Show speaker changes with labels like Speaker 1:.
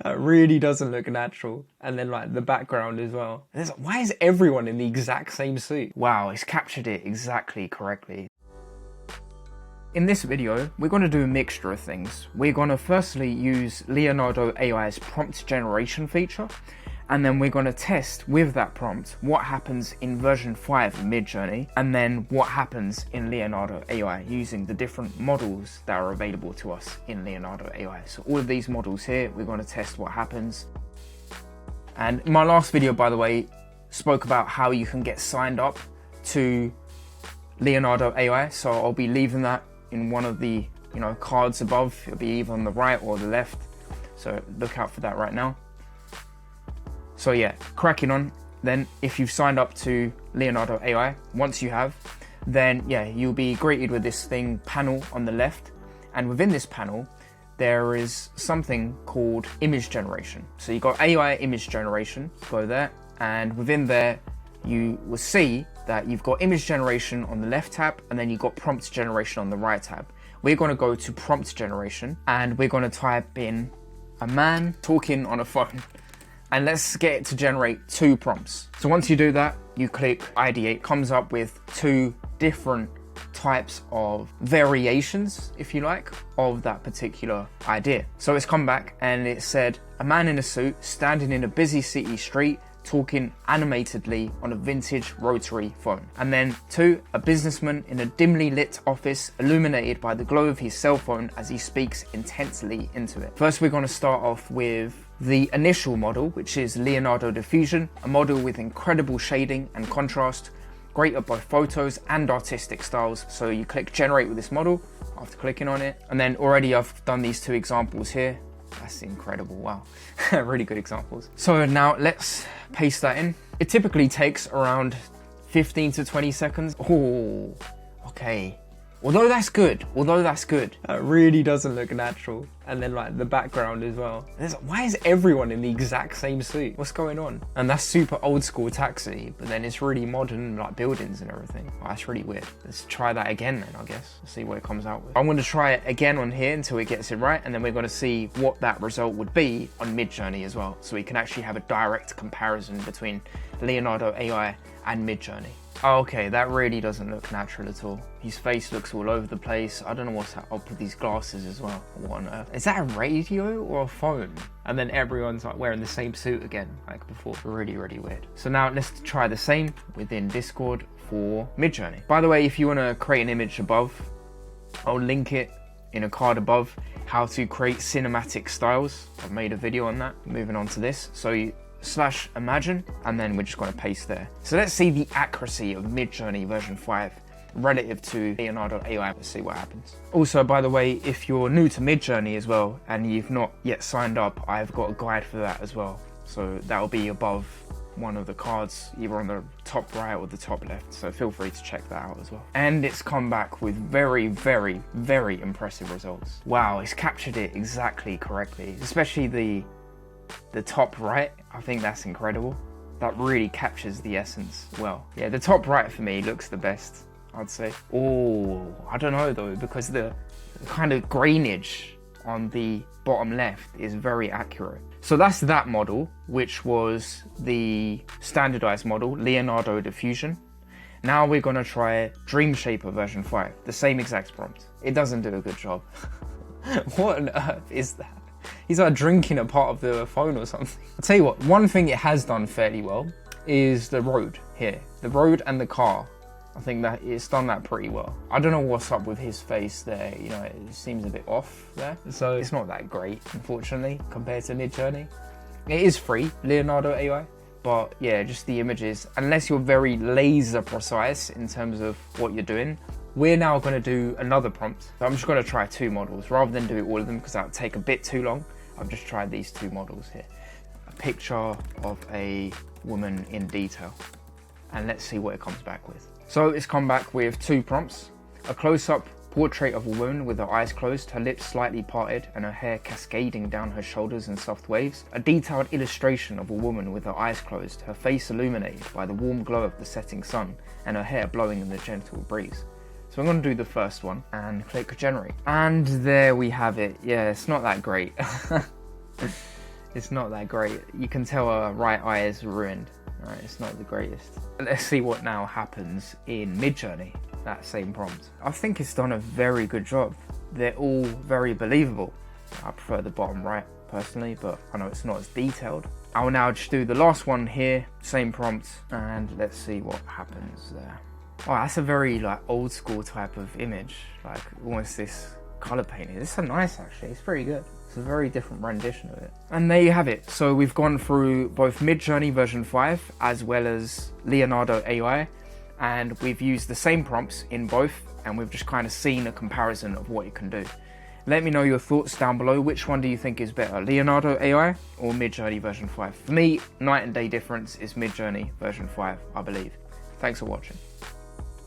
Speaker 1: That really doesn't look natural. And then like the background as well. Why is everyone in the exact same suit? Wow, it's captured it exactly correctly. In this video, we're going to do a mixture of things. We're going to firstly use Leonardo AI's prompt generation feature, and then we're going to test with that prompt what happens in version 5 of Midjourney, and then what happens in Leonardo AI using the different models that are available to us in Leonardo AI. So all of these models here, we're going to test what happens. And my last video, by the way, spoke about how you can get signed up to Leonardo AI, so I'll be leaving that in one of the cards above. It'll be either on the right or the left, so look out for that right now. So yeah, cracking on. Then if you've signed up to Leonardo AI, once you have, then yeah, you'll be greeted with this panel on the left, and within this panel there is something called image generation. So you've got AI image generation, go there, and within there you will see that you've got image generation on the left tab, and then you've got prompt generation on the right tab. We're going to go to prompt generation, and we're going to type in a man talking on a phone, and let's get it to generate 2 prompts. So once you do that, you click ideate. Comes up with 2 different types of variations, if you like, of that particular idea. So it's come back and it said a man in a suit standing in a busy city street talking animatedly on a vintage rotary phone. And then 2, a businessman in a dimly lit office illuminated by the glow of his cell phone as he speaks intensely into it. First, we're going to start off with the initial model, which is Leonardo Diffusion, a model with incredible shading and contrast, great at both photos and artistic styles. So you click generate with this model after clicking on it. And then already I've done these 2 examples here. That's incredible, wow. Really good examples. So now let's paste that in. It typically takes around 15 to 20 seconds. Oh, okay. Although that's good. That really doesn't look natural. And then like the background as well. Why is everyone in the exact same suit? What's going on? And that's super old school taxi, but then it's really modern, like buildings and everything. Oh, that's really weird. Let's try that again then, I guess. See what it comes out with. I'm going to try it again on here until it gets it right, and then we're going to see what that result would be on Midjourney as well. So we can actually have a direct comparison between Leonardo AI and Midjourney. Oh, okay, that really doesn't look natural at all. His face looks all over the place. I don't know what's that. I'll put these glasses as well. What on earth? Is that a radio or a phone? And then everyone's like wearing the same suit again, like before. Really, really weird. So now let's try the same within Discord for Midjourney. By the way, if you want to create an image above, I'll link it in a card above, how to create cinematic styles. I've made a video on that. Moving on to this. So you /imagine, and then we're just going to paste there. So let's see the accuracy of Midjourney version 5 relative to Leonardo AI. Let's see what happens. Also, by the way, if you're new to Midjourney as well and you've not yet signed up, I've got a guide for that as well. So that'll be above one of the cards, either on the top right or the top left. So feel free to check that out as well. And it's come back with very, very, very impressive results. Wow, it's captured it exactly correctly, especially the top right. I think that's incredible. That really captures the essence well. Yeah, the top right for me looks the best, I'd say. Oh, I don't know though, because the kind of grainage on the bottom left is very accurate. So that's that model, which was the standardized model, Leonardo Diffusion. Now we're gonna try Dream Shaper version 5, the same exact prompt. It doesn't do a good job. What on earth is that? He's like drinking a part of the phone or something. I'll tell you what, one thing it has done fairly well is the road here. The road and the car. I think that it's done that pretty well. I don't know what's up with his face there, it seems a bit off there. So it's not that great, unfortunately, compared to Midjourney. It is free, Leonardo AI, but yeah, just the images, unless you're very laser precise in terms of what you're doing. We're now going to do another prompt. So I'm just going to try 2 models rather than do all of them because that would take a bit too long. I've just tried these 2 models here. A picture of a woman in detail. And let's see what it comes back with. So it's come back with 2 prompts. A close-up portrait of a woman with her eyes closed, her lips slightly parted and her hair cascading down her shoulders in soft waves. A detailed illustration of a woman with her eyes closed, her face illuminated by the warm glow of the setting sun and her hair blowing in the gentle breeze. So I'm going to do the first one and click generate. And there we have it. Yeah, it's not that great. It's not that great. You can tell her right eye is ruined. Right, it's not the greatest. Let's see what now happens in Midjourney, that same prompt. I think it's done a very good job. They're all very believable. I prefer the bottom right personally, but I know it's not as detailed. I'll now just do the last one here, same prompt, and let's see what happens there. Oh, that's a very like old school type of image, like almost this color painting. This is so nice actually, it's very good. It's a very different rendition of it. And there you have it. So we've gone through both Midjourney version 5 as well as Leonardo AI, and we've used the same prompts in both, and we've just kind of seen a comparison of what it can do. Let me know your thoughts down below. Which one do you think is better, Leonardo AI or Midjourney version 5? For me, night and day difference is Midjourney version 5, I believe. Thanks for watching.